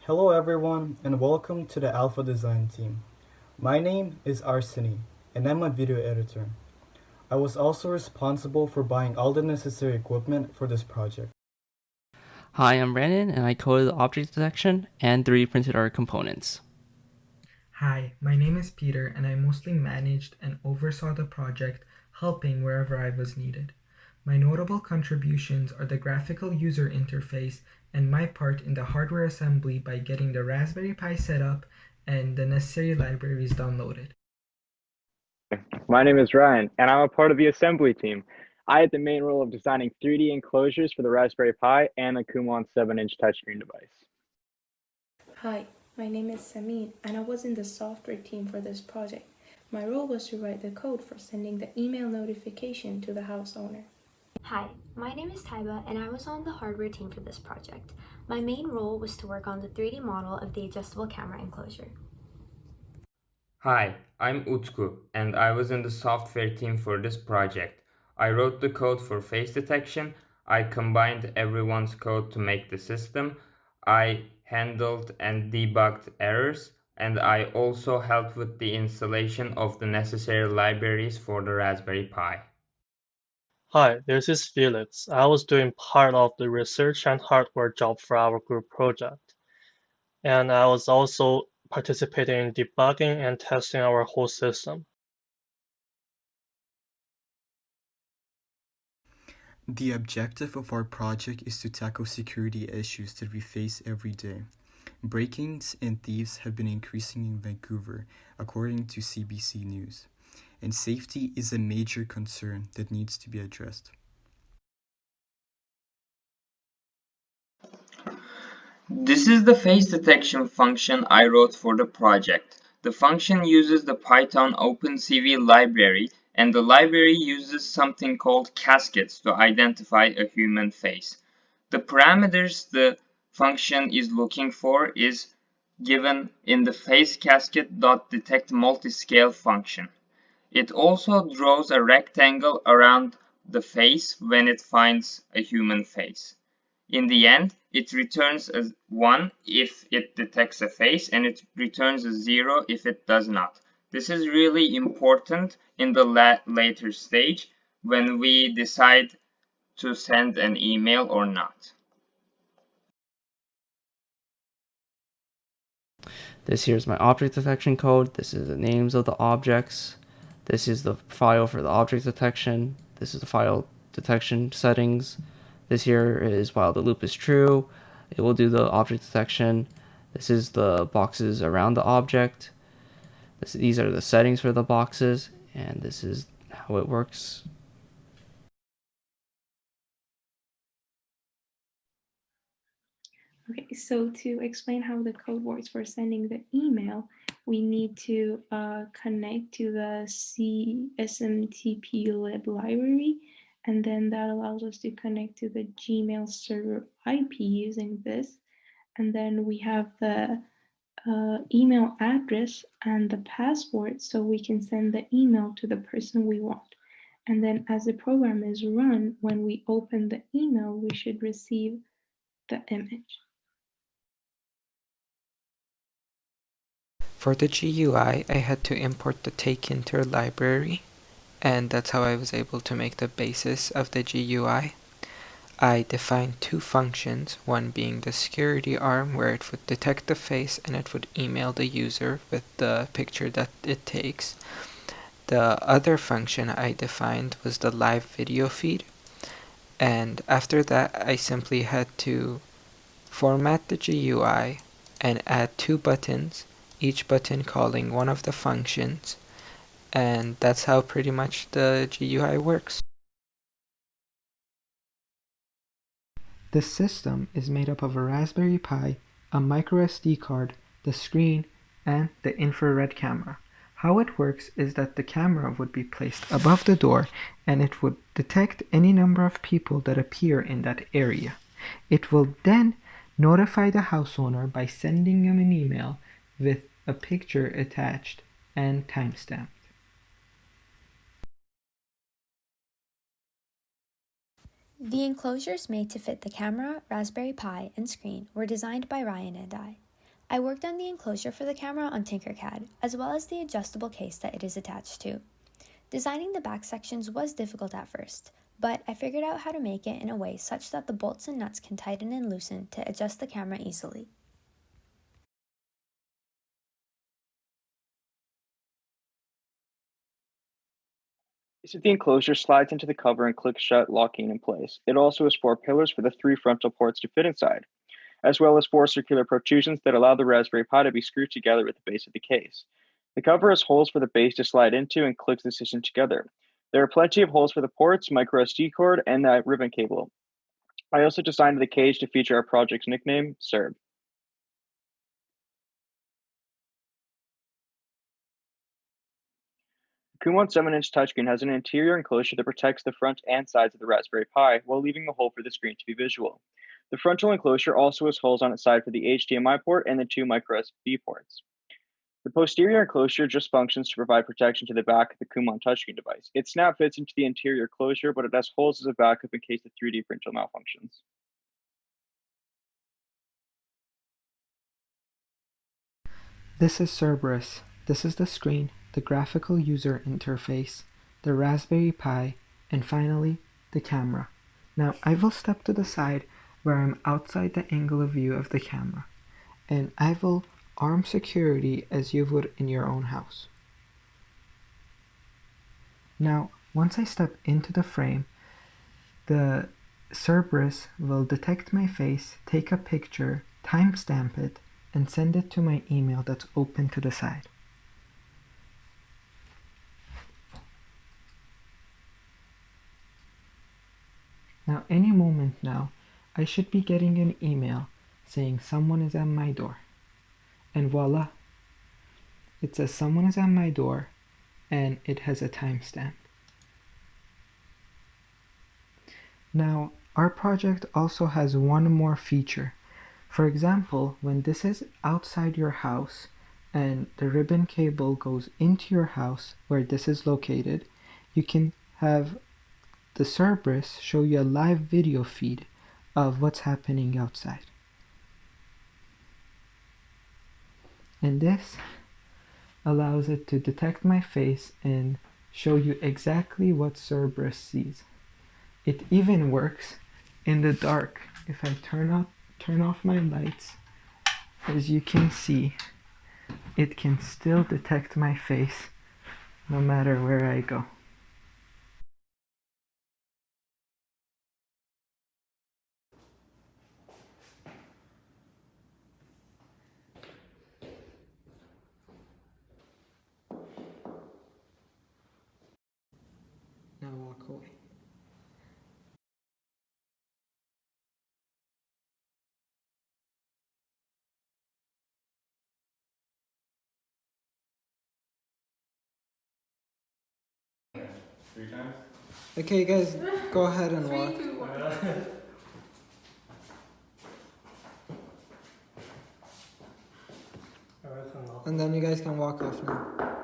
Hello everyone and welcome to the Alpha Design team. My name is Arseny and I'm a video editor. I was also responsible for buying all the necessary equipment for this project. Hi, I'm Brandon, and I coded the object detection and 3D printed our components. Hi, my name is Peter, and I mostly managed and oversaw the project, helping wherever I was needed. My notable contributions are the graphical user interface and my part in the hardware assembly by getting the Raspberry Pi set up and the necessary libraries downloaded. My name is Ryan, and I'm a part of the assembly team. I had the main role of designing 3D enclosures for the Raspberry Pi and the Kumon 7-inch touchscreen device. Hi, my name is Samin, and I was in the software team for this project. My role was to write the code for sending the email notification to the house owner. Hi, my name is Taiba and I was on the hardware team for this project. My main role was to work on the 3D model of the adjustable camera enclosure. Hi, I'm Utku, and I was in the software team for this project. I wrote the code for face detection, I combined everyone's code to make the system, I handled and debugged errors, and I also helped with the installation of the necessary libraries for the Raspberry Pi. Hi, this is Felix. I was doing part of the research and hardware job for our group project, and I was also participating in debugging and testing our whole system. The objective of our project is to tackle security issues that we face every day. Break-ins and thieves have been increasing in Vancouver, according to CBC News, and safety is a major concern that needs to be addressed. This is the face detection function I wrote for the project. The function uses the Python OpenCV library, and the library uses something called caskets to identify a human face. The parameters the function is looking for is given in the faceCasket.detect multiscale function. It also draws a rectangle around the face when it finds a human face. In the end, it returns a 1 if it detects a face, and it returns a 0 if it does not. This is really important in the later stage when we decide to send an email or not. This here is my object detection code. This is the names of the objects. This is the file for the object detection. This is the file detection settings. This here is while the loop is true, it will do the object detection. This is the boxes around the object. These are the settings for the boxes, and this is how it works. Okay, so to explain how the code works for sending the email, we need to connect to the CSMTP-lib library, and then that allows us to connect to the Gmail server IP using this. And then we have the email address and the password so we can send the email to the person we want. And then as the program is run, when we open the email, we should receive the image. For the GUI, I had to import the takeinter library, and that's how I was able to make the basis of the GUI. I defined two functions, one being the security arm where it would detect the face and it would email the user with the picture that it takes. The other function I defined was the live video feed, and after that I simply had to format the GUI and add two buttons, each button calling one of the functions, and that's how pretty much the GUI works. The system is made up of a Raspberry Pi, a microSD card, the screen, and the infrared camera. How it works is that the camera would be placed above the door and it would detect any number of people that appear in that area. It will then notify the house owner by sending them an email with a picture attached and timestamped. The enclosures made to fit the camera, Raspberry Pi, and screen were designed by Ryan and I. I worked on the enclosure for the camera on Tinkercad, as well as the adjustable case that it is attached to. Designing the back sections was difficult at first, but I figured out how to make it in a way such that the bolts and nuts can tighten and loosen to adjust the camera easily. So the enclosure slides into the cover and clicks shut, locking in place. It also has 4 pillars for the 3 frontal ports to fit inside, as well as 4 circular protrusions that allow the Raspberry Pi to be screwed together with the base of the case. The cover has holes for the base to slide into and clicks the system together. There are plenty of holes for the ports, micro SD cord, and that ribbon cable. I also designed the cage to feature our project's nickname, Serb. The Kumon 7-inch touchscreen has an interior enclosure that protects the front and sides of the Raspberry Pi while leaving a hole for the screen to be visual. The frontal enclosure also has holes on its side for the HDMI port and the 2 micro SD ports. The posterior enclosure just functions to provide protection to the back of the Kumon touchscreen device. It snap fits into the interior closure, but it has holes as a backup in case the 3D printer malfunctions. This is Cerberus. This is the screen, the graphical user interface, the Raspberry Pi, and finally, the camera. Now I will step to the side where I'm outside the angle of view of the camera, and I will arm security as you would in your own house. Now, once I step into the frame, the Cerberus will detect my face, take a picture, timestamp it, and send it to my email that's open to the side. Now, any moment now, I should be getting an email saying someone is at my door. And voila! It says someone is at my door, and it has a timestamp. Now, our project also has one more feature. For example, when this is outside your house and the ribbon cable goes into your house where this is located, you can have the Cerberus show you a live video feed of what's happening outside. And this allows it to detect my face and show you exactly what Cerberus sees. It even works in the dark. If I turn off my lights, as you can see, it can still detect my face no matter where I go. Now walk away. Okay guys, go ahead and walk. And then you guys can walk off now.